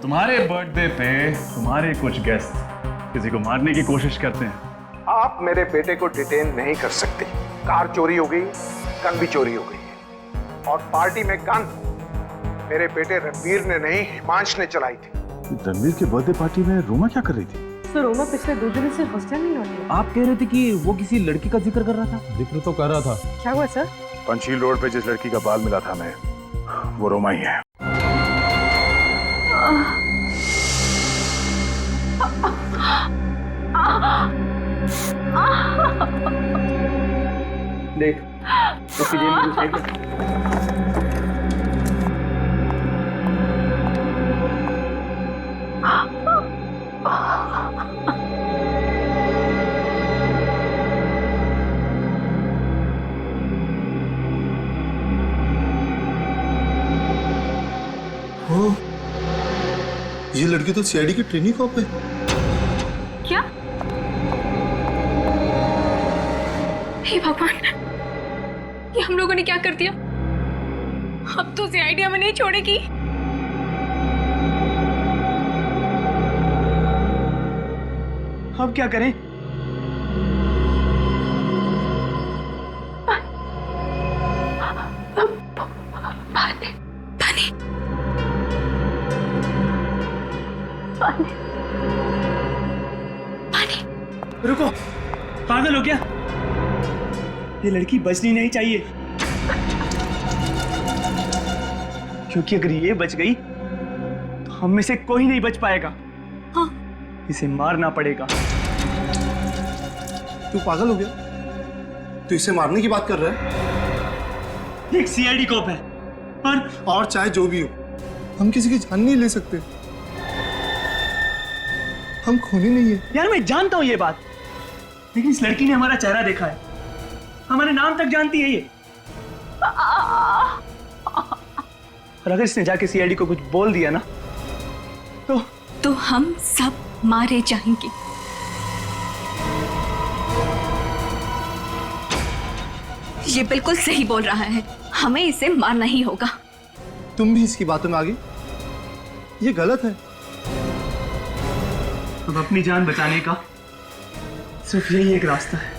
तुम्हारे बर्थडे पे तुम्हारे कुछ गेस्ट किसी को मारने की कोशिश करते हैं। आप मेरे बेटे को डिटेन नहीं कर सकते। कार चोरी हो गई, गन भी चोरी हो गई है और पार्टी में गन मेरे बेटे रणवीर ने नहीं, हिमांश ने चलाई थी। रणवीर के बर्थडे पार्टी में रोमा क्या कर रही थी? सर रोमा पिछले 2 दिन से हॉस्टल नहीं लौटी। आप कह रहे थे कि वो किसी लड़की का जिक्र कर रहा था। जिक्र तो कर रहा था। क्या हुआ सर? पंचील रोड पे जिस लड़की का बाल मिला था मैं, वो रोमा ही है। देख उसकी जेब में कुछ है क्या? ये लड़की तो सीआईडी की ट्रेनिंग कॉप है। क्या? हे भगवान, ये हम लोगों ने क्या कर दिया? अब तो सीआईडी हमें नहीं छोड़ेगी। अब क्या करें? पानी पानी पानी पानी। रुको, पागल हो क्या? ये लड़की बचनी नहीं चाहिए, क्योंकि अगर ये बच गई तो हम में से कोई नहीं बच पाएगा। हाँ। इसे मारना पड़ेगा। तू पागल हो गया? तू इसे मारने की बात कर रहा है? एक सीआईडी कॉप है और चाहे जो भी हो, हम किसी की जान नहीं ले सकते। हम खूनी नहीं है। यार मैं जानता हूं ये बात, लेकिन इस लड़की ने हमारा चेहरा देखा है, हमारे नाम तक जानती है ये। और अगर इसने जाके सीआईडी को कुछ बोल दिया ना तो हम सब मारे जाएंगे। ये बिल्कुल सही बोल रहा है, हमें इसे मारना ही होगा। तुम भी इसकी बातों में आ गई? ये गलत है। अब अपनी जान बचाने का सिर्फ यही एक रास्ता है।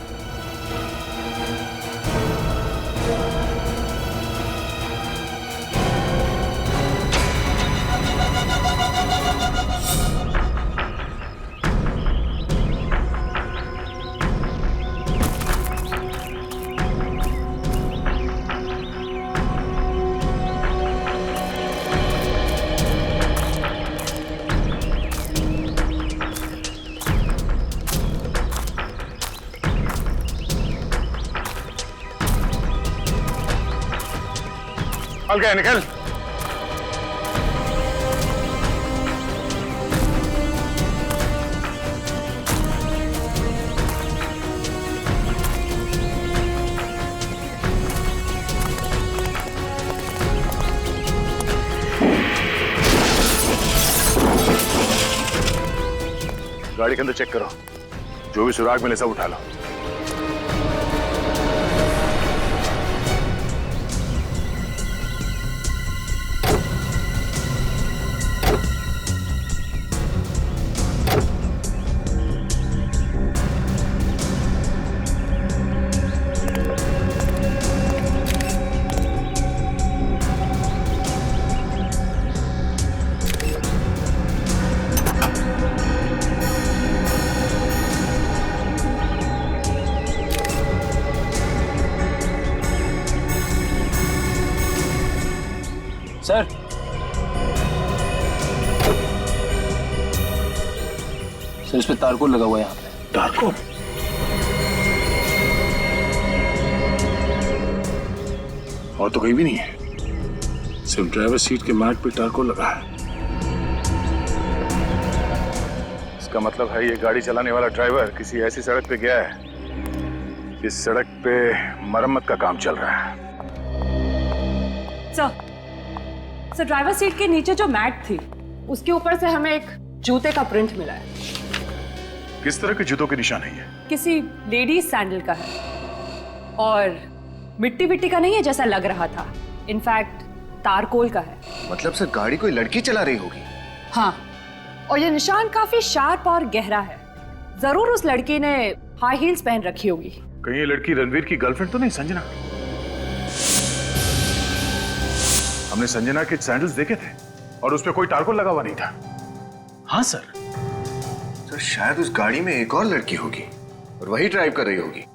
निकल गए, निकल। गाड़ी के अंदर चेक करो, जो भी सुराग मिले सब उठा लो। सर, सर इस पे तारकोल लगा हुआ है यहाँ पे। तारकोल? और तो कहीं भी नहीं है, सिर्फ ड्राइवर सीट के मैट पे तारकोल लगा है। इसका मतलब है ये गाड़ी चलाने वाला ड्राइवर किसी ऐसी सड़क पे गया है जिस सड़क पे मरम्मत का काम चल रहा है। सर ड्राइवर सीट के नीचे जो मैट थी उसके ऊपर से हमें एक जूते का प्रिंट मिला है। किस तरह के जूतों के निशान है ये? किसी लेडीज सैंडल का है और मिट्टी विट्टी का नहीं है जैसा लग रहा था, इनफैक्ट तारकोल का है। मतलब सर गाड़ी कोई लड़की चला रही होगी? हाँ, और ये निशान काफी शार्प और गहरा है। जरूर उस लड़की ने हाई हील्स पहन रखी होगी। कहीं ये लड़की रणवीर की गर्लफ्रेंड तो नहीं संजना? हमने संजना के सैंडल्स देखे थे और उस पर कोई टारकोल लगा हुआ नहीं था। हाँ सर। सर शायद उस गाड़ी में एक और लड़की होगी और वही ड्राइव कर रही होगी।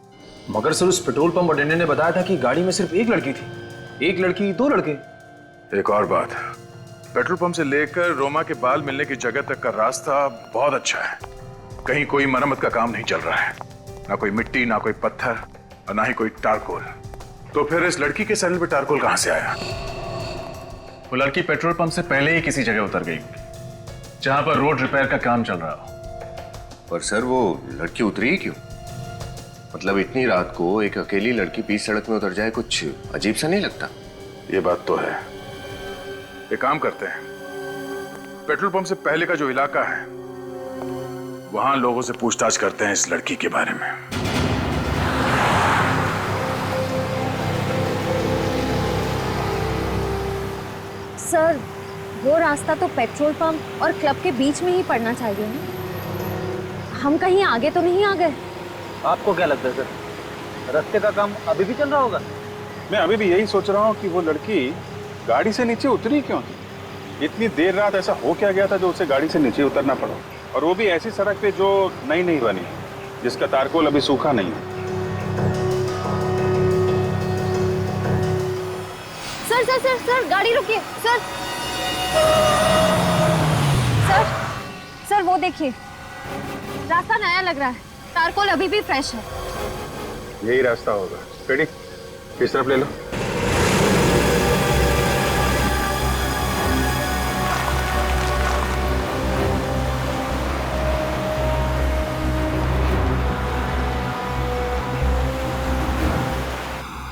मगर सर उस पेट्रोल पंप अटेंडेंट ने बताया था कि गाड़ी में सिर्फ एक लड़की थी। एक लड़की, दो लड़के। एक और बात, पेट्रोल पंप से लेकर रोमा के बाल मिलने की जगह तक का रास्ता बहुत अच्छा है। कहीं कोई मरम्मत का काम नहीं चल रहा है, ना कोई मिट्टी, ना कोई पत्थर और ना ही कोई टारकोल। तो फिर इस लड़की के सैंडल पे टारकोल कहां से आया? वो लड़की पेट्रोल पंप से पहले ही किसी जगह उतर गई जहां पर रोड रिपेयर का काम चल रहा हो। पर सर वो लड़की उतरी ही क्यों? मतलब इतनी रात को एक अकेली लड़की बीच सड़क में उतर जाए, कुछ अजीब सा नहीं लगता? ये बात तो है। एक काम करते हैं, पेट्रोल पंप से पहले का जो इलाका है वहां लोगों से पूछताछ करते हैं इस लड़की के बारे में। सर, वो रास्ता तो पेट्रोल पंप और क्लब के बीच में ही पड़ना चाहिए ना। हम कहीं आगे तो नहीं आ गए? आपको क्या लगता है सर, रास्ते का काम अभी भी चल रहा होगा? मैं अभी भी यही सोच रहा हूँ कि वो लड़की गाड़ी से नीचे उतरी क्यों थी? इतनी देर रात ऐसा हो क्या गया था जो उसे गाड़ी से नीचे उतरना पड़ा, और वो भी ऐसी सड़क पे जो नई नहीं बनी, जिसका तारकोल अभी सूखा नहीं है। सर सर सर सर, गाड़ी रुकिए सर। सर सर, वो देखिए, रास्ता नया लग रहा है, तारकोल अभी भी फ्रेश है। यही रास्ता होगा। रेडी, इस तरफ ले लो।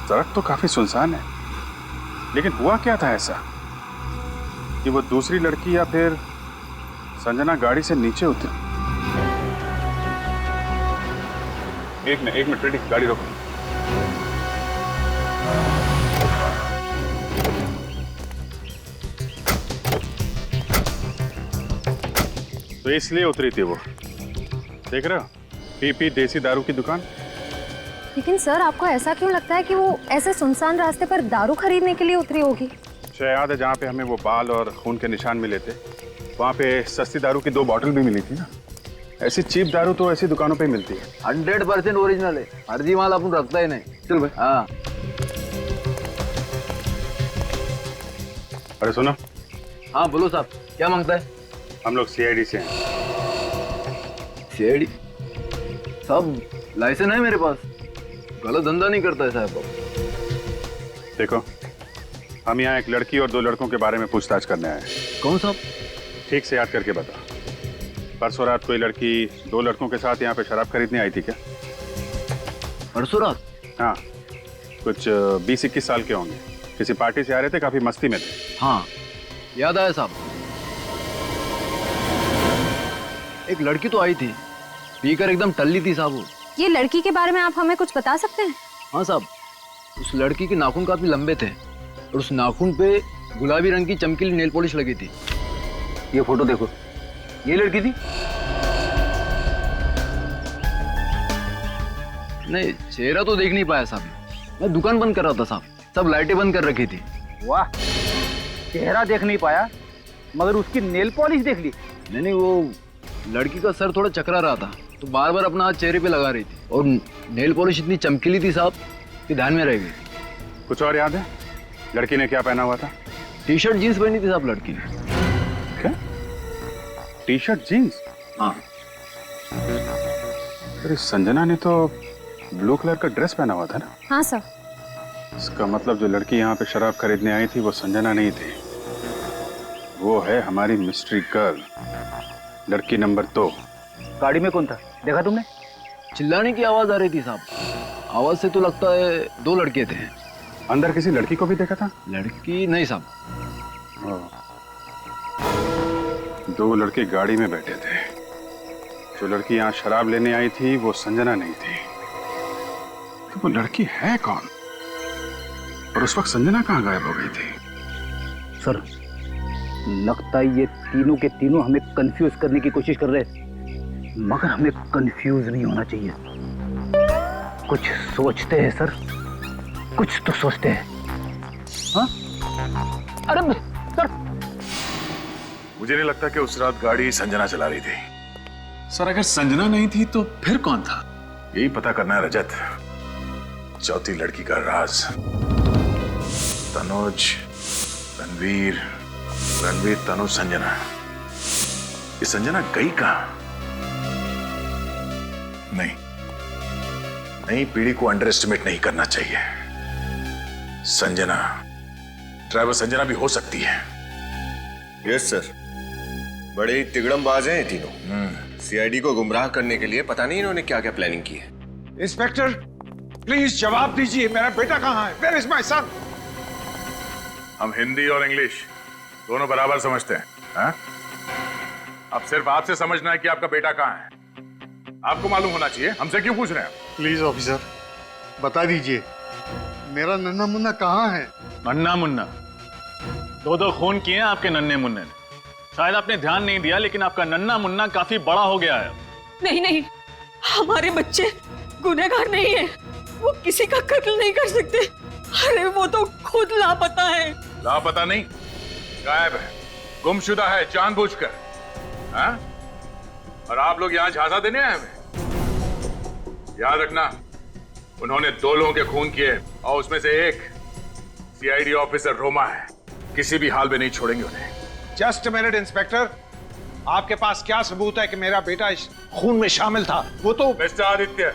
सड़क तो काफी सुनसान है, लेकिन हुआ क्या था ऐसा कि वो दूसरी लड़की या फिर संजना गाड़ी से नीचे उतरी? एक मिनट रेडी, गाड़ी रोको। तो इसलिए उतरी थी वो। देख रहे हो, पीपी देसी दारू की दुकान। लेकिन सर, आपको ऐसा क्यों लगता है कि वो ऐसे सुनसान रास्ते पर दारू खरीदने के लिए उतरी होगी? याद है जहाँ पे हमें वो बाल और खून के निशान मिले थे, वहाँ पे सस्ती दारू की 2 बॉटल भी मिली थी ना। ऐसी चीप दारू तो ऐसी दुकानों पे ही मिलती है। 100% ओरिजिनल है, फर्जी माल अपन रखता ही नहीं। चल भाई। हाँ। अरे सुनो। हाँ बोलो साहब, क्या मांगता है? हम लोग सीआईडी से हैं। सीआईडी? साहब लाइसेंस है मेरे पास, गलत धंधा नहीं करता है साहब। देखो, हम यहाँ एक लड़की और 2 लड़कों के बारे में पूछताछ करने आए हैं। कौन साहब? ठीक से याद करके बता। परसों रात कोई लड़की 2 लड़कों के साथ यहाँ पे शराब खरीदने आई थी क्या? परसों रात? हाँ, कुछ 20-21 साल के होंगे। किसी पार्टी से आ रहे थे, काफी मस्ती में थे। हाँ याद आया साहब, एक लड़की तो आई थी, पीकर एकदम टल्ली थी साहब। ये लड़की के बारे में आप हमें कुछ बता सकते हैं? हाँ साहब, उस लड़की के नाखून काफी लंबे थे और उस नाखून पे गुलाबी रंग की चमकीली नेल पॉलिश लगी थी। ये फोटो देखो, ये लड़की थी। नहीं, चेहरा तो देख नहीं पाया साहब, मैं दुकान बंद कर रहा था साहब, सब लाइटें बंद कर रखी थी। वाह, चेहरा देख नहीं पाया मगर उसकी नेल पॉलिश देख ली? नहीं, वो लड़की का सर थोड़ा चकरा रहा था तो बार बार अपना हाथ चेहरे पे लगा रही थी, और नेल पॉलिश इतनी चमकीली थी साहब कि ध्यान में रह गई। कुछ और याद है लड़की ने क्या पहना हुआ था? टी-शर्ट जीन्स पहनी थी साहब लड़की ने। क्या? T-shirt jeans? हाँ। अरे संजना ने तो ब्लू कलर का ड्रेस पहना हुआ था ना? हाँ सर। इसका मतलब जो लड़की यहाँ पे शराब खरीदने आई थी वो संजना नहीं थी, वो है हमारी मिस्ट्री गर्ल, लड़की नंबर 2। गाड़ी में कौन था, देखा तुमने? चिल्लाने की आवाज आ रही थी साहब, आवाज से तो लगता है 2 लड़के थे। अंदर किसी लड़की को भी देखा था? लड़की नहीं साहब। 2 लड़के गाड़ी में बैठे थे। जो लड़की यहाँ शराब लेने आई थी वो संजना नहीं थी, तो वो लड़की है कौन? और उस वक्त संजना कहाँ गायब हो गई थी? सर, लगता है ये तीनों के तीनों हमें कंफ्यूज करने की कोशिश कर रहे हैं, मगर हमें कंफ्यूज नहीं होना चाहिए। कुछ सोचते हैं सर, कुछ तो सोचते हैं। हाँ? अरे सर, मुझे नहीं लगता कि उस रात गाड़ी संजना चला रही थी। सर अगर संजना नहीं थी तो फिर कौन था? यही पता करना है रजत। चौथी लड़की का राज। तनुज, रणवीर, रणवीर, तनुज, संजना। ये संजना गई कहां? नहीं, नई पीढ़ी को अंडर एस्टिमेट नहीं करना चाहिए। संजना, ड्राइवर संजना भी हो सकती है। यस सर, बड़े ही तिगड़मबाज हैं ये तीनों। सीआईडी को गुमराह करने के लिए पता नहीं इन्होंने क्या क्या प्लानिंग की है। इंस्पेक्टर प्लीज जवाब दीजिए, मेरा बेटा कहां है? Where is my son? हम हिंदी और इंग्लिश दोनों बराबर समझते हैं। हा? अब सिर्फ आपसे समझना है कि आपका बेटा कहां है। आपको मालूम होना चाहिए, हमसे क्यों पूछ रहे हैं? प्लीज ऑफिसर, बता दीजिए मेरा नन्हा मुन्ना कहाँ है? नन्ना मुन्ना? दो खून किए हैं आपके नन्हे मुन्ने ने। शायद आपने ध्यान नहीं दिया, लेकिन आपका नन्ना मुन्ना काफी बड़ा हो गया है। नहीं नहीं, हमारे बच्चे गुनहगार नहीं है, वो किसी का कत्ल नहीं कर सकते। अरे वो तो खुद लापता है। लापता नहीं, गायब है, गुमशुदा है जानबूझकर। हाँ? और आप लोग यहाँ झांसा देने आए हैं? याद रखना, उन्होंने 2 लोगों के खून किए और उसमें से एक सीआईडी ऑफिसर रोमा है। किसी भी हाल में नहीं छोड़ेंगे उन्हें। जस्ट अ मिनट इंस्पेक्टर, आपके पास क्या सबूत है कि मेरा बेटा इस खून में शामिल था? वो तो मिस्टर आदित्य,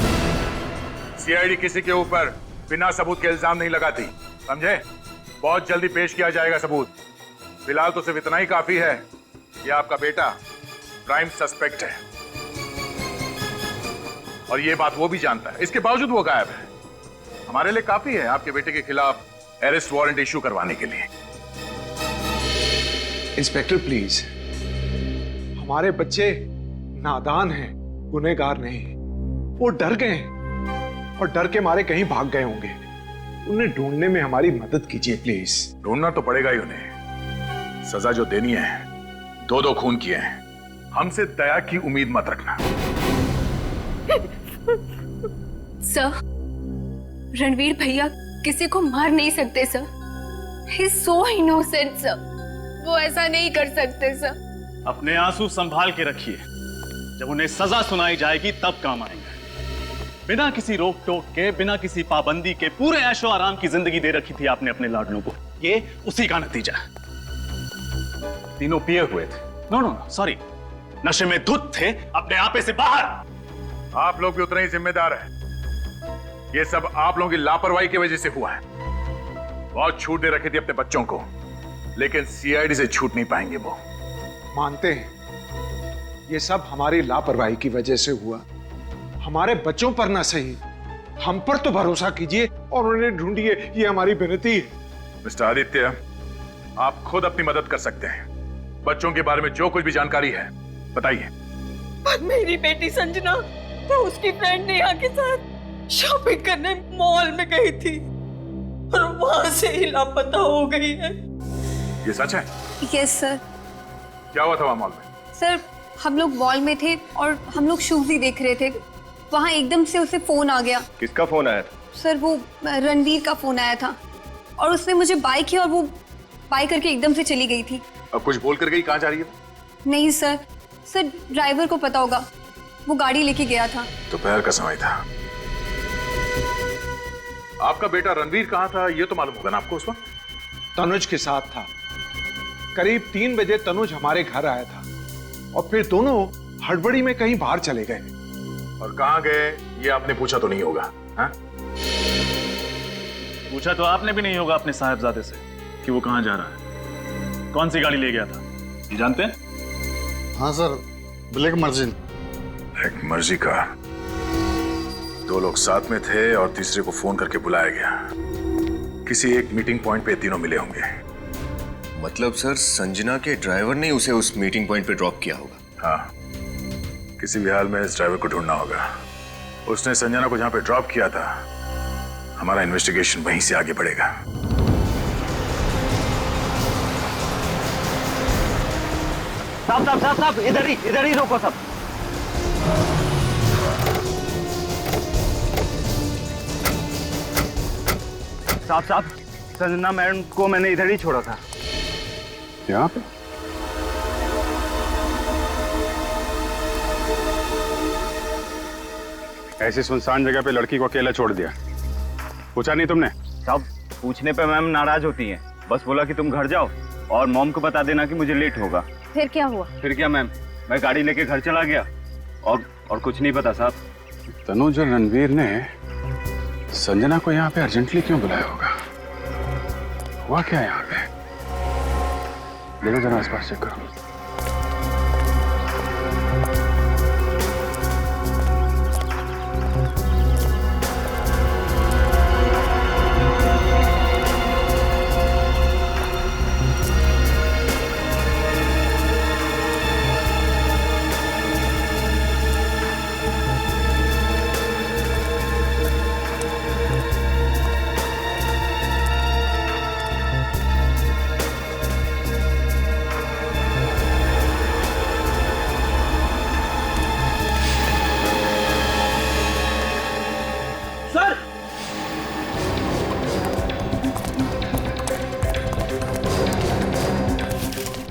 सीआईडी किसी के ऊपर बिना सबूत के इल्जाम नहीं लगाती, समझे? बहुत जल्दी पेश किया जाएगा सबूत। फिलहाल तो सिर्फ इतना ही काफी है कि आपका बेटा प्राइम सस्पेक्ट है, और ये बात वो भी जानता है। इसके बावजूद वो गायब है। हमारे लिए काफी है आपके बेटे के खिलाफ अरेस्ट वारंट इश्यू करवाने के लिए। इंस्पेक्टर प्लीज, हमारे बच्चे नादान हैं, गुनहगार नहीं। वो डर गए हैं और डर के मारे कहीं भाग गए होंगे। उन्हें ढूंढने में हमारी मदद कीजिए प्लीज। ढूंढना तो पड़ेगा ही उन्हें। सजा जो देनी है, 2 खून किए हैं। हमसे दया की उम्मीद मत रखना। सर, रणवीर भैया किसी को मार नहीं सकते sir. He's so innocent sir. वो ऐसा नहीं कर सकते सर। अपने आंसू संभाल के रखिए, जब उन्हें सजा सुनाई जाएगी तब काम आएंगे। बिना किसी रोक टोक के, बिना किसी पाबंदी के पूरे ऐशो आराम की जिंदगी दे रखी थी आपने अपने लाडलों को। ये उसी का नतीजा है। तीनों पिए हुए थे, नो सॉरी, नशे में धुत थे, अपने आपे से बाहर। आप लोग भी उतने ही जिम्मेदार हैं। ये सब आप लोगों की लापरवाही की वजह से हुआ है। बहुत छूट दे रखी थी अपने बच्चों को, लेकिन सीआईडी से छूट नहीं पाएंगे वो। मानते हैं ये सब हमारी लापरवाही की वजह से हुआ। हमारे बच्चों पर ना सही, हम पर तो भरोसा कीजिए और उन्हें ढूंढिए, ये हमारी विनती है। मिस्टर आदित्य, आप खुद अपनी मदद कर सकते हैं। बच्चों के बारे में जो कुछ भी जानकारी है बताइए। पर मेरी बेटी संजना वो उसकी फ्रेंड नेहा के साथ शॉपिंग करने मॉल में गई थी और वहां से ही लापता हो गई है। ये सच है? Yes sir. क्या हुआ था वहां मॉल में? सर, हम लोग मॉल में थे और हम लोग शूज ही देख रहे थे। वहाँ एकदम से उसे फोन आ गया। किसका फोन आया था? सर, वो रणवीर का फोन आया था और उसने मुझे बाय किया और वो बाय करके एकदम से चली गई थी। अब कुछ बोल कर गई? कहाँ जा रही है? नहीं सर, ड्राइवर को पता होगा, वो गाड़ी लेके गया था। दोपहर का समय था। आपका बेटा रणवीर कहाँ था ये तो मालूम होगा ना आपको उस वक्त? तनुज के साथ था। करीब 3 बजे तनुज हमारे घर आया था और फिर दोनों हड़बड़ी में कहीं बाहर चले गए। और कहाँ गए ये आपने पूछा तो नहीं होगा? हा? पूछा तो आपने भी नहीं होगा अपने साहबजादे से कि वो कहाँ जा रहा है, कौन सी गाड़ी ले गया था, ये जानते हैं? हाँ सर, ब्लैक मर्जिन। ब्लैक मर्जी का 2 लोग साथ में थे और तीसरे को फोन करके बुलाया गया। किसी एक मीटिंग पॉइंट पे तीनों मिले होंगे। मतलब सर, संजना के ड्राइवर ने उसे उस मीटिंग पॉइंट पे ड्रॉप किया होगा? हाँ, किसी भी हाल में इस ड्राइवर को ढूंढना होगा। उसने संजना को जहां पे ड्रॉप किया था, हमारा इन्वेस्टिगेशन वहीं से आगे बढ़ेगा। साहब साहब साहब साहब इधर ही रोको सब। साहब साहब, संजना मैडम को मैंने इधर ही छोड़ा था। यहाँ पे? ऐसी सुनसान जगह पे लड़की को अकेला छोड़ दिया, पूछा नहीं तुमने? साहब पूछने पे मैम नाराज होती हैं, बस बोला कि तुम घर जाओ और मॉम को बता देना कि मुझे लेट होगा। फिर क्या हुआ? फिर क्या मैम, मैं गाड़ी लेके घर चला गया और कुछ नहीं पता साहब। तनुज और रणवीर ने संजना को यहाँ पे अर्जेंटली क्यों बुलाया होगा? हुआ क्या यहाँ पे? देखो जरा आसपास चेक करो।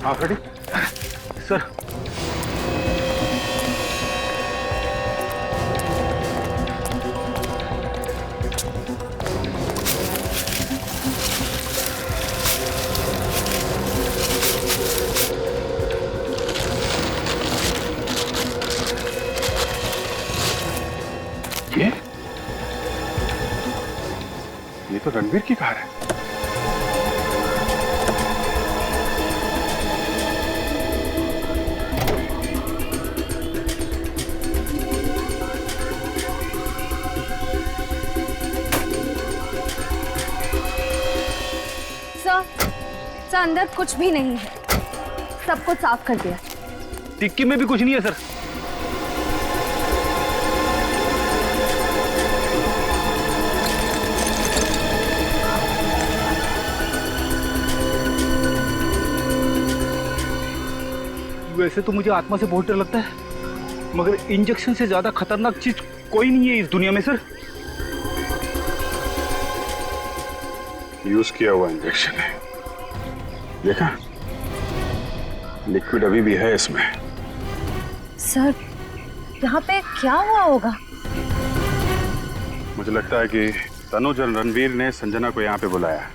हाँ फ्रेडी सर, ये तो रणवीर की कार है। सर अंदर कुछ भी नहीं है, सब कुछ साफ कर दिया। टिक्की में भी कुछ नहीं है सर। वैसे तो मुझे आत्मा से बहुत डर लगता है, मगर इंजेक्शन से ज्यादा खतरनाक चीज कोई नहीं है इस दुनिया में सर। यूज किया हुआ इंजेक्शन है, देखा? लिक्विड अभी भी है इसमें। सर यहाँ पे क्या हुआ होगा? मुझे लगता है कि तनुज और रणवीर ने संजना को यहाँ पे बुलाया,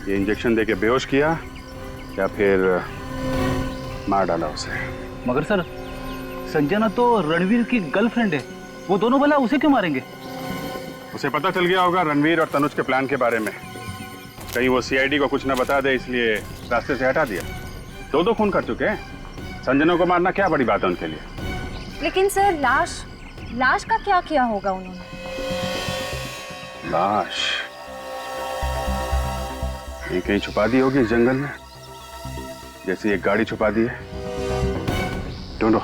ये इंजेक्शन देके बेहोश किया या फिर मार डाला उसे। मगर सर संजना तो रणवीर की गर्लफ्रेंड है, वो दोनों भला उसे क्यों मारेंगे? उसे पता चल गया होगा रणवीर और तनुज के प्लान के बारे में, कहीं वो सीआईडी को कुछ ना बता दे इसलिए रास्ते से हटा दिया। दो खून कर चुके हैं, संजना को मारना क्या बड़ी बात है उनके लिए। लेकिन सर लाश का क्या किया होगा उन्होंने? लाश ये कहीं छुपा दी होगी इस जंगल में, जैसे एक गाड़ी छुपा दी है। ढूंढो।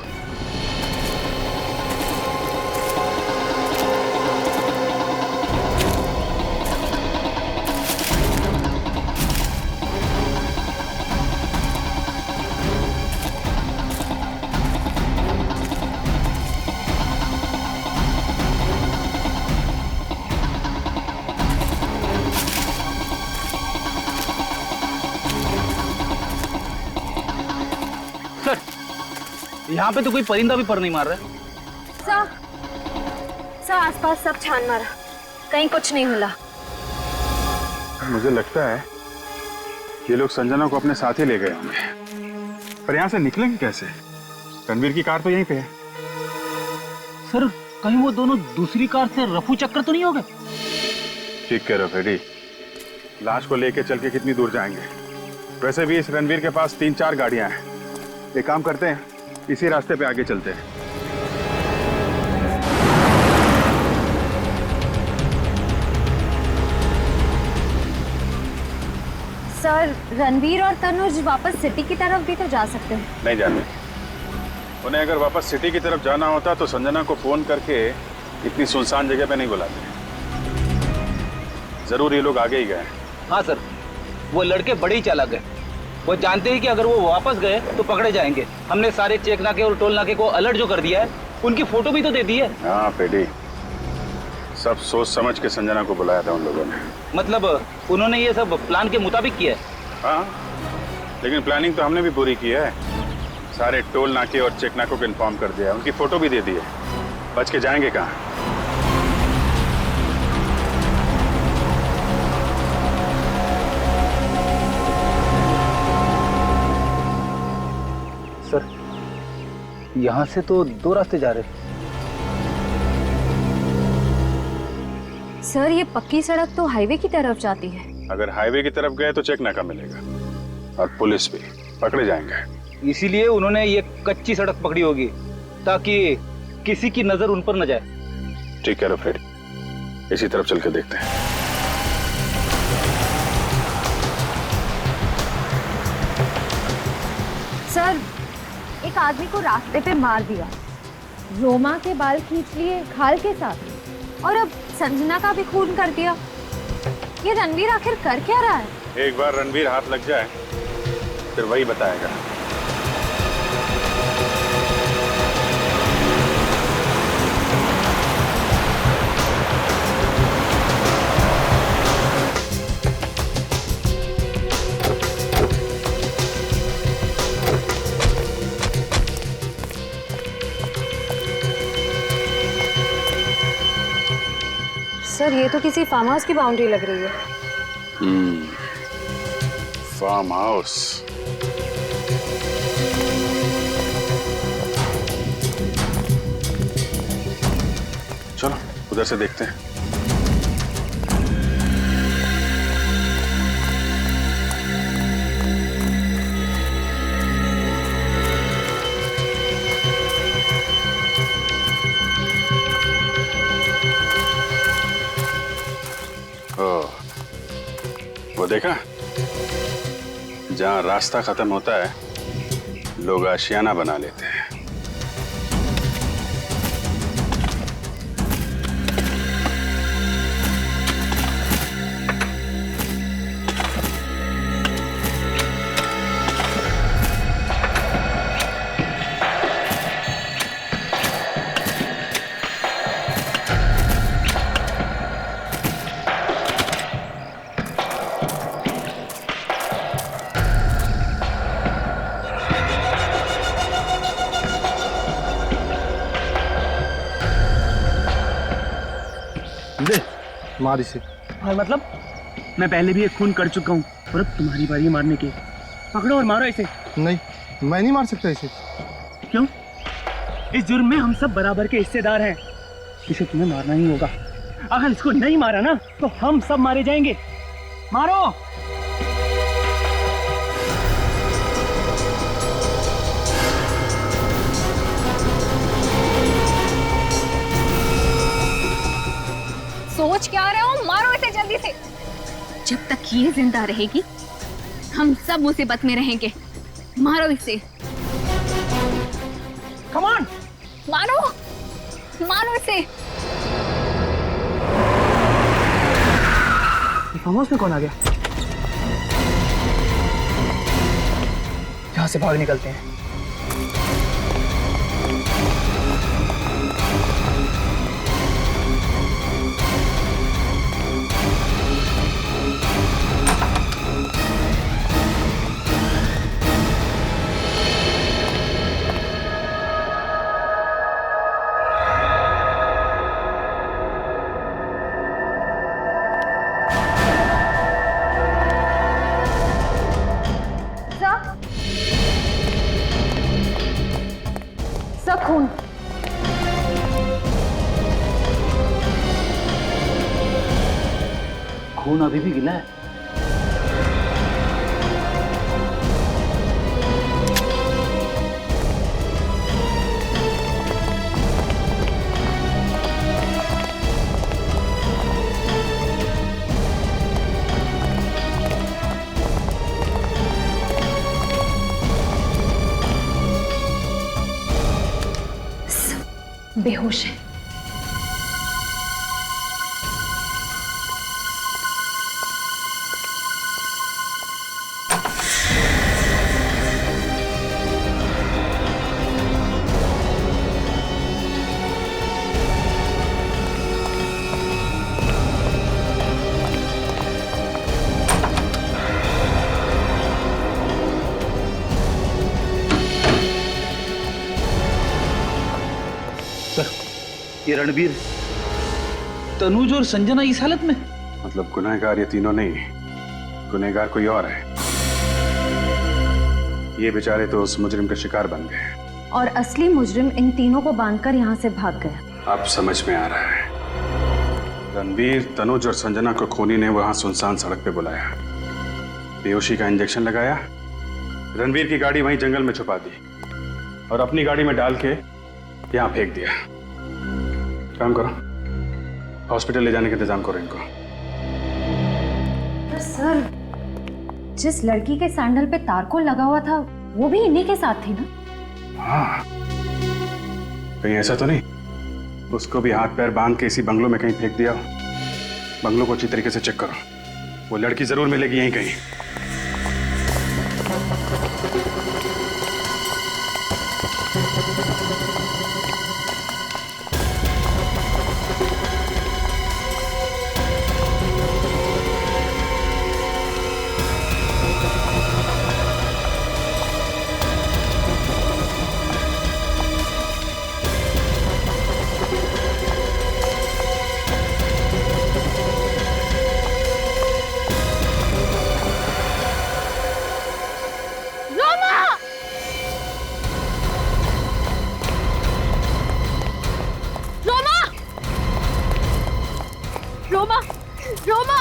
यहाँ पे तो कोई परिंदा भी पर नहीं मार रहा है। सर आसपास सब छान मारा, कहीं कुछ नहीं मिला। मुझे लगता है ये लोग संजना को अपने साथ ही ले गए होंगे, पर यहाँ से निकलेंगे कैसे? रणवीर की कार तो यहीं पे है। सर कहीं वो दोनों दूसरी कार से रफू चक्कर तो नहीं हो गए? ठीक कह रहे हो फ्रेडी, लाश को लेके चल के कितनी दूर जाएंगे? वैसे भी इस रणवीर के पास 3-4 गाड़ियां हैं। एक काम करते हैं, इसी रास्ते पे आगे चलते हैं। सर रणवीर और तनुज वापस सिटी की तरफ भी तो जा सकते हैं। नहीं जाने, उन्हें अगर वापस सिटी की तरफ जाना होता तो संजना को फोन करके इतनी सुनसान जगह पे नहीं बुलाते। जरूर ये लोग आगे ही गए। हाँ सर, वो लड़के बड़े ही चालाक है, वो जानते ही कि अगर वो वापस गए तो पकड़े जाएंगे। हमने सारे चेक नाके और टोल नाके को अलर्ट जो कर दिया है, उनकी फोटो भी तो दे दी है। हाँ पेडी, सब सोच समझ के संजना को बुलाया था उन लोगों ने। मतलब उन्होंने ये सब प्लान के मुताबिक किया है? हाँ, लेकिन प्लानिंग तो हमने भी पूरी की है। सारे टोल नाके और चेक नाकों को इन्फॉर्म कर दिया, उनकी फोटो भी दे दी है। बच के जाएंगे कहाँ? सर, यहाँ से तो 2 रास्ते जा रहे हैं। सर, ये पक्की सड़क तो हाईवे की तरफ जाती है। अगर हाईवे की तरफ गए तो चेक नाका मिलेगा और पुलिस भी, पकड़े जाएंगे। इसीलिए उन्होंने ये कच्ची सड़क पकड़ी होगी ताकि किसी की नजर उन पर न जाए। ठीक है फ्रेडी, इसी तरफ चल के देखते हैं। सर, एक आदमी को रास्ते पे मार दिया, रोमा के बाल खींच लिए खाल के साथ, और अब संजना का भी खून कर दिया। ये रणवीर आखिर कर क्या रहा है? एक बार रणवीर हाथ लग जाए फिर वही बताएगा। सर, ये तो किसी फार्म हाउस की बाउंड्री लग रही है। Farm house. चलो उधर से देखते हैं। वो देखा, जहाँ रास्ता खत्म होता है लोग आशियाना बना लेते हैं। मार इसे। और मतलब मैं पहले भी एक खून कर चुका हूँ और अब तुम्हारी बारी मारने की। पकड़ो और मारो इसे। नहीं, मैं नहीं मार सकता इसे। क्यों? इस जुर्म में हम सब बराबर के हिस्सेदार हैं। इसे तुम्हें मारना ही होगा। अगर इसको नहीं मारा ना तो हम सब मारे जाएंगे। मारो। सोच क्या रहे हो? मारो इसे जल्दी से। जब तक ये जिंदा रहेगी हम सब मुसीबत में रहेंगे। मारो इसे। कम ऑन, मारो, मारो इसे। फार्म हाउस में कौन आ गया? यहाँ से भाग निकलते हैं। खून। खून अभी भी गिला है। बेहोश है। ये रणवीर, तनुज और संजना इस हालत में? मतलब गुनहगार ये तीनों नहीं, गुनहगार कोई और है। ये बेचारे तो उस मुजरिम के शिकार बन गए और असली मुजरिम इन तीनों को बांधकर यहाँ से भाग गया। अब समझ में आ रहा है। रणवीर, तनुज और संजना को खूनी ने वहां सुनसान सड़क पे बुलाया, बेहोशी का इंजेक्शन लगाया, रणवीर की गाड़ी वहीं जंगल में छुपा दी और अपनी गाड़ी में डाल के यहाँ फेंक दिया। काम करो, हॉस्पिटल ले जाने का इंतजाम करो इनको। पर सर, जिस लड़की के सैंडल पे तारकोल लगा हुआ था वो भी इन्हीं के साथ थी ना? हाँ, कहीं ऐसा तो नहीं उसको भी हाथ पैर बांध के इसी बंगलों में कहीं फेंक दिया? बंगलों को अच्छी तरीके से चेक करो, वो लड़की जरूर मिलेगी यहीं कहीं। रोमा, रोमा,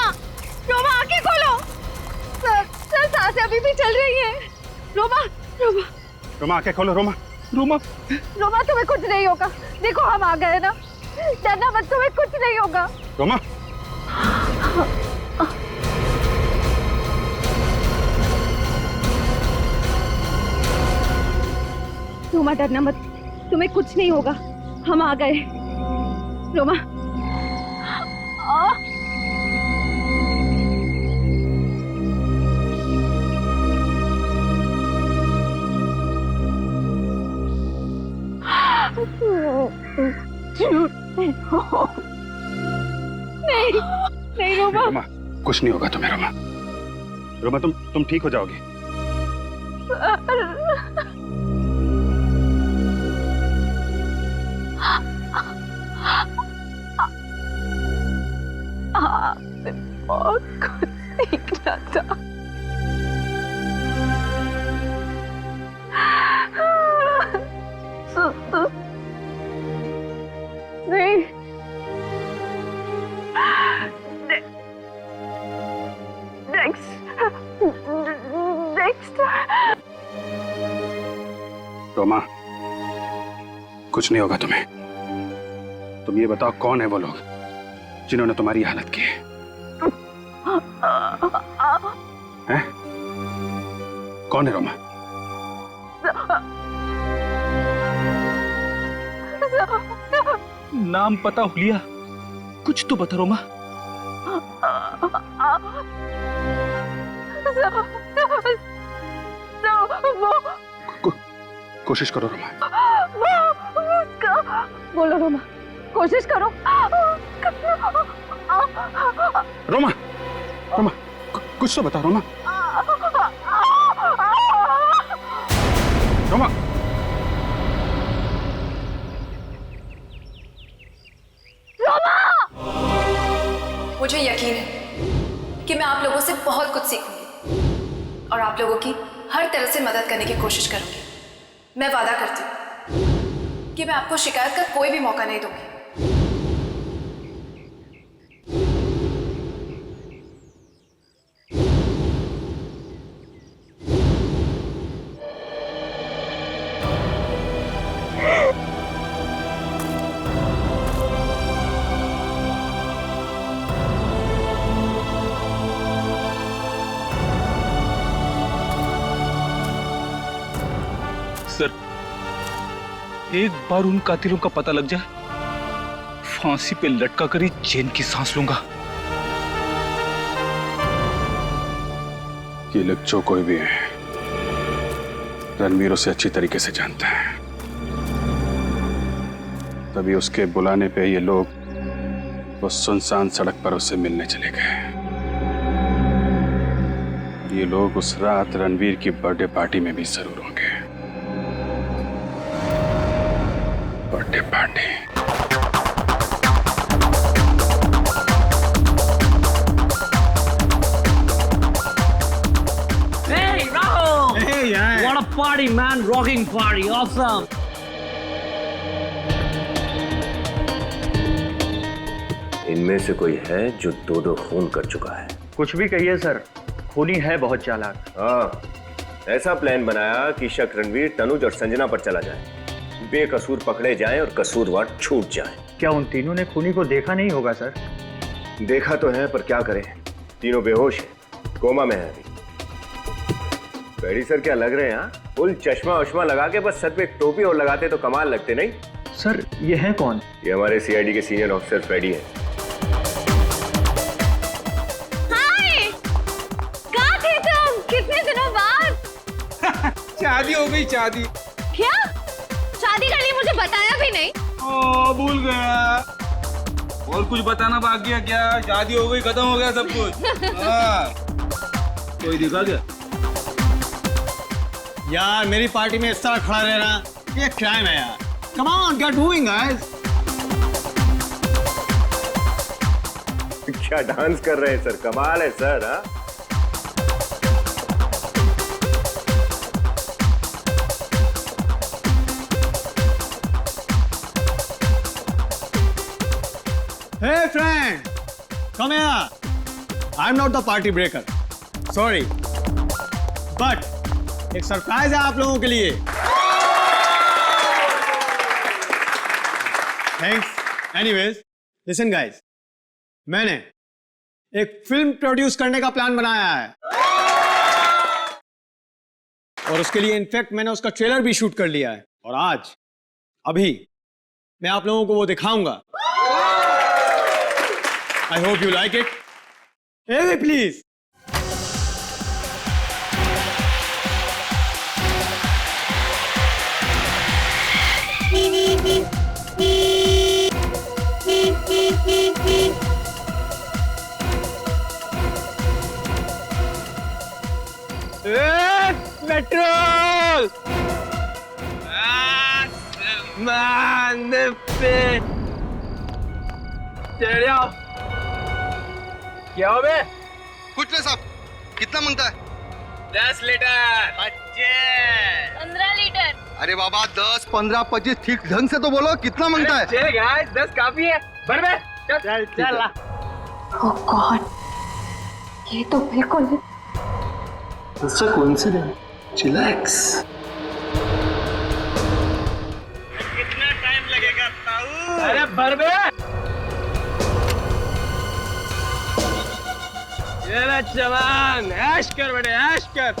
रोमा आंखें खोलो। सर सांसें अभी भी चल रही है। रोमा, रोमा, रोमा आंखें खोलो। रोमा, रोमा, रोमा तुम्हें कुछ नहीं होगा। देखो हम आ गए ना, डरना मत, तुम्हें कुछ नहीं होगा। रोमा, रोमा डरना मत, तुम्हें कुछ नहीं होगा, हम आ गए। रोमा, नहीं, नहीं रोमा। रोमा, कुछ नहीं होगा तुम्हें। रोमा, रोमा तुम ठीक हो जाओगी। बहुत कुछ सीखना था। नहीं, नेक्स्ट। रोमा, कुछ नहीं होगा तुम्हें। तुम ये बताओ कौन है वो लोग जिन्होंने तुम्हारी हालत की है? कौन है रोमा? नाम पता हुलिया, कुछ तो बता रोमा। कोशिश करो रोमा। बोलो रोमा, कोशिश करो। रोमा, रोमा, कुछ तो बता रोमा। रोमा, मुझे यकीन है कि मैं आप लोगों से बहुत कुछ सीखूंगी और आप लोगों की हर तरह से मदद करने की कोशिश करूंगी। मैं वादा करती हूँ कि मैं आपको शिकायत का कोई भी मौका नहीं दूंगी। सर, एक बार उन कातिलों का पता लग जाए, फांसी पे लटका कर ही चैन की सांस लूंगा। ये लोग जो कोई भी है, रणवीर उसे अच्छी तरीके से जानता है, तभी उसके बुलाने पे ये लोग वो सुनसान सड़क पर उससे मिलने चले गए। ये लोग उस रात रणवीर की बर्थडे पार्टी में भी जरूर होंगे। Birthday party. man, rocking party, awesome. इनमें से कोई है जो दो खून कर चुका है? कुछ भी कहिए सर, खूनी है बहुत चालाक। हाँ, ऐसा प्लान बनाया कि शक रणवीर, तनुज और संजना पर चला जाए, बेकसूर पकड़े जाएं और कसूरवार छूट जाएं। क्या उन तीनों ने खूनी को देखा नहीं होगा सर? देखा तो है, पर क्या करें, तीनों बेहोश हैं, कोमा में है अभी। बेड़ी सर क्या लग रहे हैं? हाँ, फुल चश्मा वश्मा लगा के बस सर पे एक टोपी और लगाते तो कमाल लगते नहीं? सर ये है कौन? ये हमारे सीआईडी के सीनियर ऑफिसर फ्रेडी हैं। हाय, कहाँ थे तुम? कितने दिनों बाद? शादी हो गई, शादी। क्या? शादी कर ली, मुझे बताया भी नहीं। ओ, भूल गया। और कुछ बताना बाकी है क्या? शादी हो गई, खत्म हो गया सब कुछ। हाँ। कोई दिखा क्या? यार मेरी पार्टी में इस तरह खड़ा रहना ये क्राइम है यार। Come on, get moving guys. क्या डांस कर रहे हैं सर, कमाल है सर। हाँ, Hey friend, come here. I'm not the party breaker. Sorry, but एक सरप्राइज है आप लोगों के लिए। Thanks. Anyways, listen guys, मैंने एक फिल्म प्रोड्यूस करने का प्लान बनाया है और उसके लिए इनफैक्ट मैंने उसका ट्रेलर भी शूट कर लिया है और आज अभी मैं आप लोगों को वो दिखाऊंगा। I hope you like it. Hey, please. Petrol! Man, चढ़ जाओ। क्या हो बे? कुछ नहीं साहब, कितना मांगता है? 10 लीटर। 15 लीटर। अरे बाबा 10, 15, 25 ठीक ढंग से तो बोलो, कितना मांगता है? चल गाइस, 10 काफी है। भर बे। चल चल ला। ओह गॉड, ये तो बिल्कुल It's a coincidence. Chillax. कितना टाइम लगेगा ताऊ? अरे भर बे। ये ले जवान, ऐश कर बेटे, ऐश कर।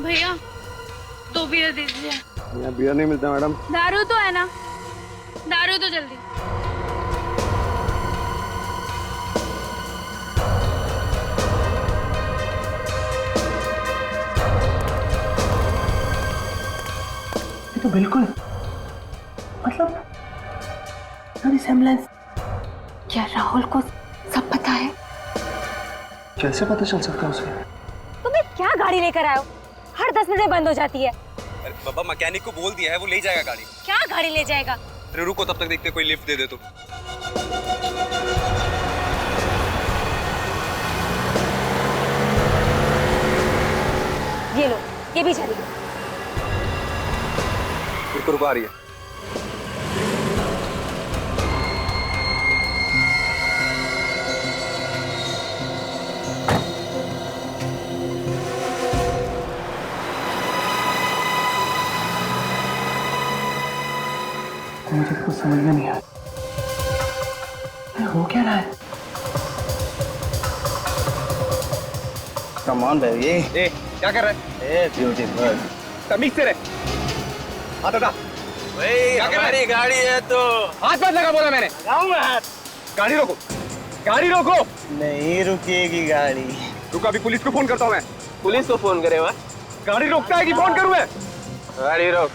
भैया 2 बियर दे दीजिए। यहाँ बियर नहीं मिलता मैडम। दारू तो है ना? दारू तो जल्दी। ये तो बिल्कुल मतलब रिसेम्बलेंस। क्या राहुल को सब पता है? कैसे पता चल सकता है उसे? तुम्हें क्या गाड़ी लेकर आए हो? हर 10 मिनट में बंद हो जाती है। अरे बाबा, मैकेनिक को बोल दिया है, वो ले जाएगा गाड़ी। क्या गाड़ी ले जाएगा? अरे रुको, तब तक देखते कोई लिफ्ट दे दे तो। ये लो, ये भी चलेगी। रुको रुको, आ रही है। मुझे तो कुछ समझ में नहीं आया, हो क्या रहा है? Come on baby. ए, क्या कर रहा है? A beautiful. तमीज से रहे। हाथ हटा। क्या कर रहा है? गाड़ी है तो हाथ मत लगा, बोला मैंने। लगाऊंगा हाथ। गाड़ी रोको, गाड़ी रोको। नहीं रुकेगी गाड़ी। रुक, अभी पुलिस को फोन करता हूँ मैं। पुलिस को फोन करे? वह गाड़ी रोकता है कि फोन करूँ मैं? गाड़ी रोक।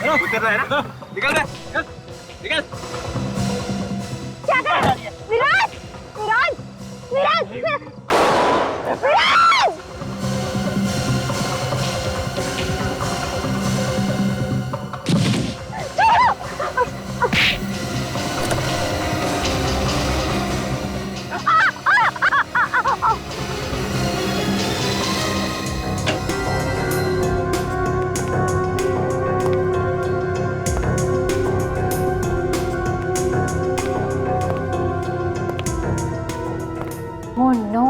उतर रहा है ना? निकल रहा है? निकल। क्या कर रहा है? विराज! विराज! विराज! विराज! Oh no!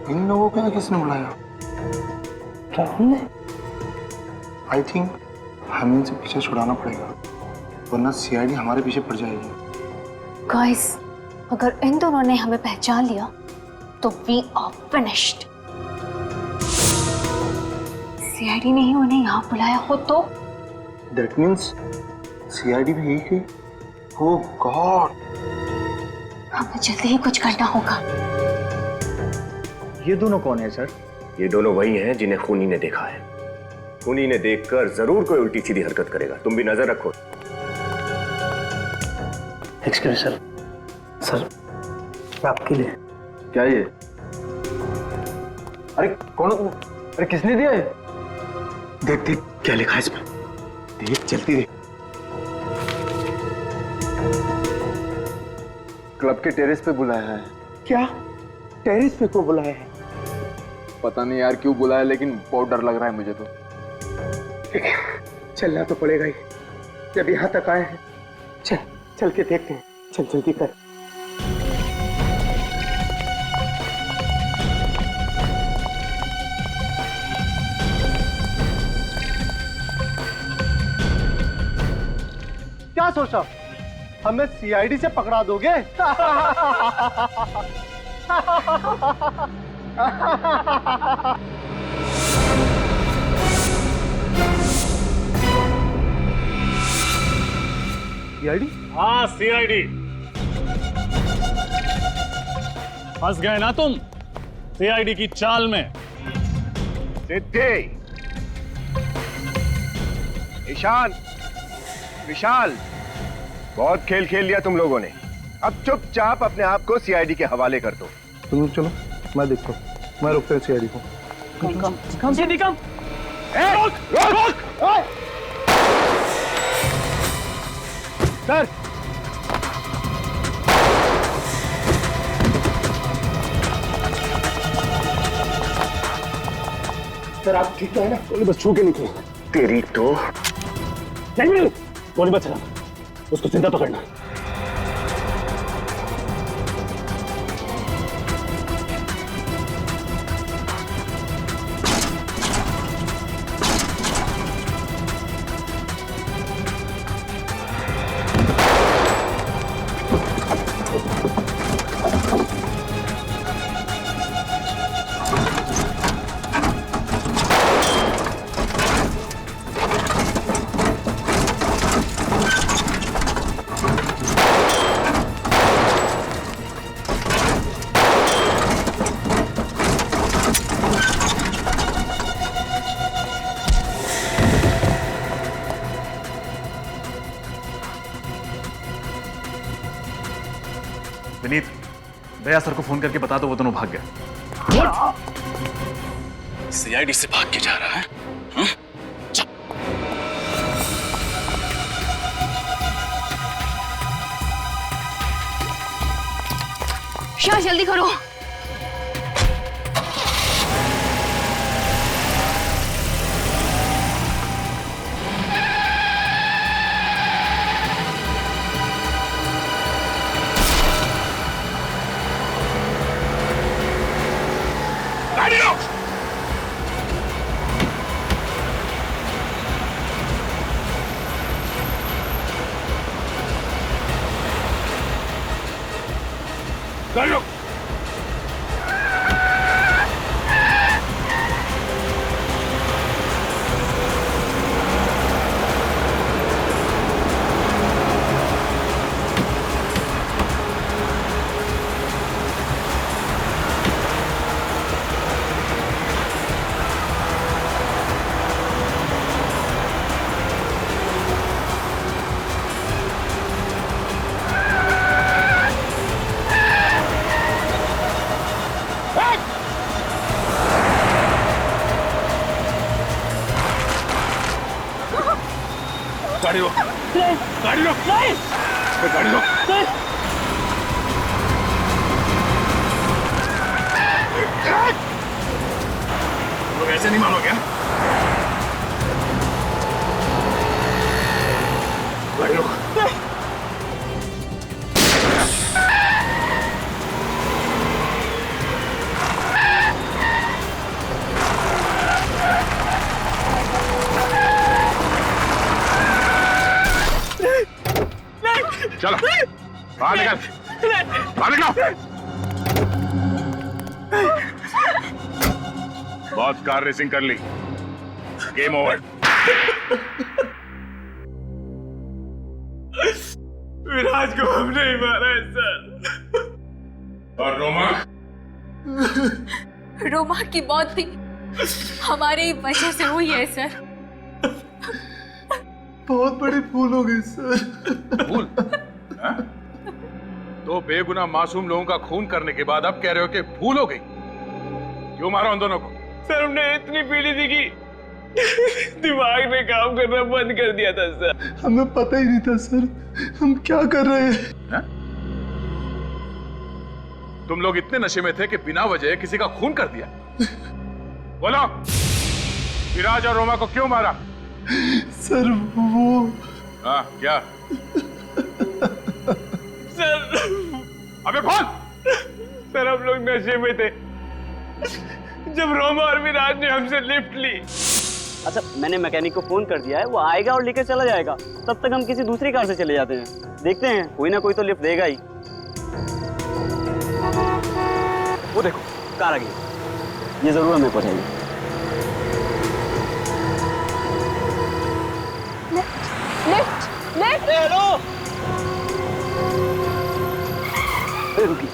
इन लोगों को किसने बुलाया? राहुल ने? आई थिंक हमें इनसे पीछे छुड़ाना पड़ेगा, वरना सीआईडी हमारे पीछे पड़ जाएगी। गाइस, अगर इन दोनों ने हमें पहचान लिया तो वी आर फिनिश्ड। सीआईडी ने ही उन्हें यहाँ बुलाया हो तो? दैट मीन्स सीआईडी भी यही थी। ओह गॉड! हमें जल्दी ही कुछ करना होगा। ये दोनों कौन है सर? ये दोनों वही हैं जिन्हें खूनी ने देखा है। खूनी ने देखकर जरूर कोई उल्टी सीधी हरकत करेगा, तुम भी नजर रखो। एक्सक्यूज सर, सर आपके लिए। क्या ये? अरे कौन? अरे किसने दिया है? देख देख क्या लिखा है इसमें, देख जल्दी देख। क्लब के टेरेस पे बुलाया है। क्या? टेरेस पे क्यों बुलाया है? पता नहीं यार क्यों बुलाया, लेकिन बहुत डर लग रहा है मुझे तो। चलना तो पड़ेगा ही, जब यहाँ तक आए हैं। चल चल के देखते हैं, चल जल्दी कर। क्या सोचा, हमें सीआईडी से पकड़ा दोगे? सीआईडी? हाँ सीआईडी। फंस गए ना तुम सीआईडी की चाल में। सिद्धि, ईशान, विशाल, बहुत खेल खेल लिया तुम लोगों ने। अब चुपचाप अपने आप को सीआईडी के हवाले कर दो। तुम चलो, मैं देखता हूँ, मैं रोकता हूँ सीआईडी को। कम से निकम। रोक, रोक, रोक। सर, सर आप ठीक तो है ना? गोली बस छू के निकलो। तेरी तो नहीं, गोली मत चला, उसको जिंदा पकड़ना। विनीत, दया सर को फोन करके बता दो वो दोनों भाग गए। सीआईडी से भाग के जा रहा है? शाह जल्दी करो। गाड़ी रोक। गाड़ी रोक। गाड़ी रोक, गाड़ी रोक, गाड़ी रोक। लोग ऐसे नहीं मानोगे? गाड़ी रोक। चलो बाहर निकल, बाहर निकलो। बहुत कार रेसिंग कर ली, गेम ओवर। विराज को हमने ही मारा है सर। और रोमा? रोमा की मौत भी हमारी वजह से हुई है सर। बहुत बड़ी भूल हो गई सर। भूल? दो बेगुनाह मासूम लोगों का खून करने के बाद अब कह रहे हो कि भूल हो गई? क्यों मारा उन दोनों को? सर हमने इतनी पीली थी कि दिमाग ने काम करना बंद कर दिया था सर। हमें पता ही नहीं था सर हम क्या कर रहे हैं। तुम लोग इतने नशे में थे कि बिना वजह किसी का खून कर दिया। बोलो, विराज और रोमा को क्यों मारा? सर वो हाँ क्या? सर अबे बोल। सर हम लोग नशे में थे जब रोमा और विराज ने हमसे लिफ्ट ली। अच्छा मैंने मैकेनिक को फोन कर दिया है, वो आएगा और लेकर चला जाएगा। तब तक हम किसी दूसरी कार से चले जाते हैं। देखते हैं कोई ना कोई तो लिफ्ट देगा ही। वो देखो कार आ गई, ये जरूर हमें पहुंचाएगी। Lift lift. हेलो रुकी।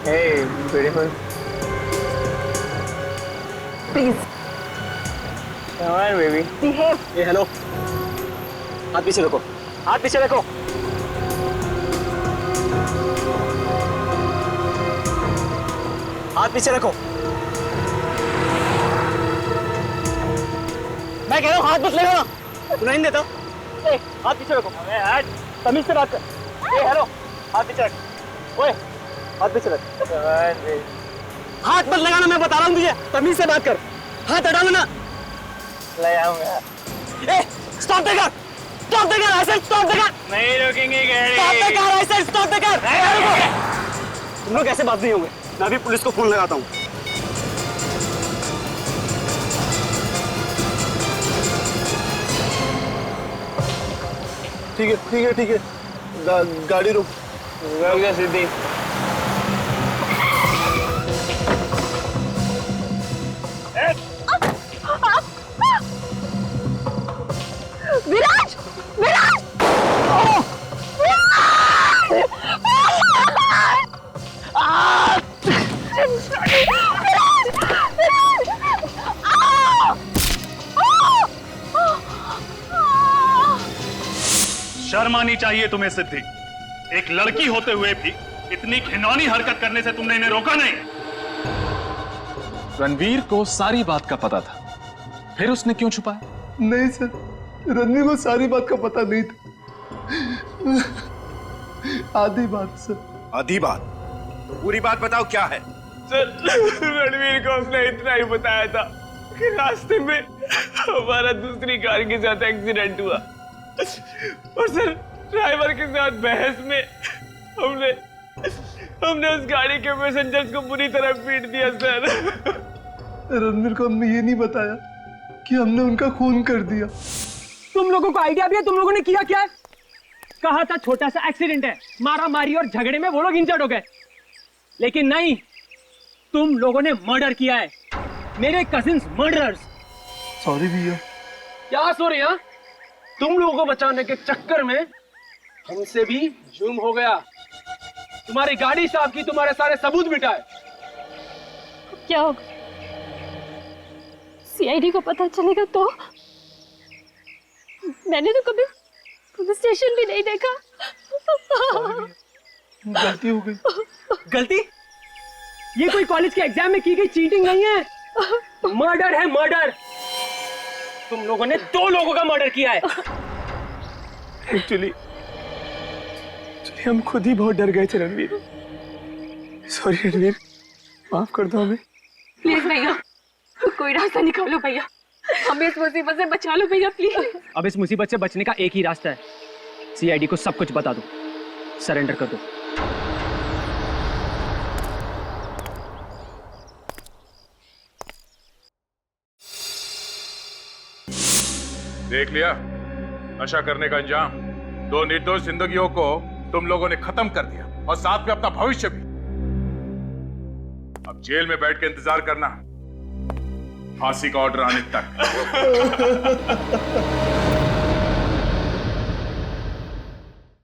Hey, beautiful. Please Come on, baby. Behave. A hello, हाथ पीछे रखो, हाथ पीछे रखो। हाथ पीछे रखो। मैं कह रहा हूँ हाथ मत लगाना, सुनाई नहीं देता। ए हाथ पीछे रखो। तमीज से बात कर। ए हेलो, हाथ पीछे रख। ओए हाथ पीछे रख। हाथ मत लगाना, मैं बता रहा हूँ तुझे। तमीज से बात कर, हाथ हटा लो ना। लगाऊंगा। ए stop the car, stop the car, ऐसे स्टॉप द कार। नहीं रोकेंगे गाड़ी। स्टॉप द कार, ऐसे स्टॉप द कार। तुम लोग ऐसे बात नहीं होंगे, मैं अभी पुलिस को फोन लगाता हूँ। ठीक है ठीक है ठीक है, गाड़ी रोक। रोक जा सिद्धि। विराज विराज शर्म आनी चाहिए तुम्हें सिद्धि। एक लड़की होते हुए भी इतनी घिनौनी हरकत करने से तुमने इन्हें रोका नहीं। रणवीर को सारी बात का पता था, फिर उसने क्यों छुपाया? नहीं सर, रणवीर को सारी बात का पता नहीं था। आधी बात सर। आधी बात? तो पूरी बात बताओ क्या है? सर रणवीर को हमने इतना ही बताया था कि रास्ते में हमारा दूसरी कार के साथ एक्सीडेंट हुआ और सर ड्राइवर के साथ बहस में हमने उस गाड़ी के पैसेंजर्स को बुरी तरह पीट दिया सर। रणवीर को हमने ये नहीं बताया कि हमने उनका खून कर दिया। तुम लोगों को आइडिया भी है तुम लोगों ने किया क्या? कहा था छोटा सा एक्सीडेंट है, मारा मारी और झगड़े में वो लोग इंजर्ड हो गए, लेकिन नहीं, तुम लोगों ने मर्डर किया है। मेरे कजिन्स मर्डरर्स। सॉरी भैया। क्या सॉरी? हाँ, तुम लोगों को बचाने के चक्कर में हमसे भी जुर्म हो गया। तुम्हारी गाड़ी साफ की, तुम्हारे सारे सबूत मिटाए, क्या होगा? सीआईडी को पता चलेगा तो? मैंने तो कभी पुलिस स्टेशन भी नहीं देखा। गलती हो गई। गलती? ये कोई कॉलेज के एग्जाम में की गई चीटिंग नहीं है, मर्डर है, मर्डर। तुम लोगों ने 2 लोगों का मर्डर किया है। एक्चुअली हम खुद ही बहुत डर गए थे रणवीर। सॉरी रणवीर, माफ कर दो हमें। प्लीज भैया, कोई रास्ता निकालो भैया, हमें इस मुसीबत से बचा लो भैया प्लीज। अब इस मुसीबत से बचने का एक ही रास्ता है, सीआईडी को सब कुछ बता दो, सरेंडर कर दो। देख लिया नशा करने का अंजाम। 2 निर्दोष जिंदगियों को तुम लोगों ने खत्म कर दिया और साथ में अपना भविष्य भी। अब जेल में बैठ के इंतजार करना फांसी का ऑर्डर आने तक।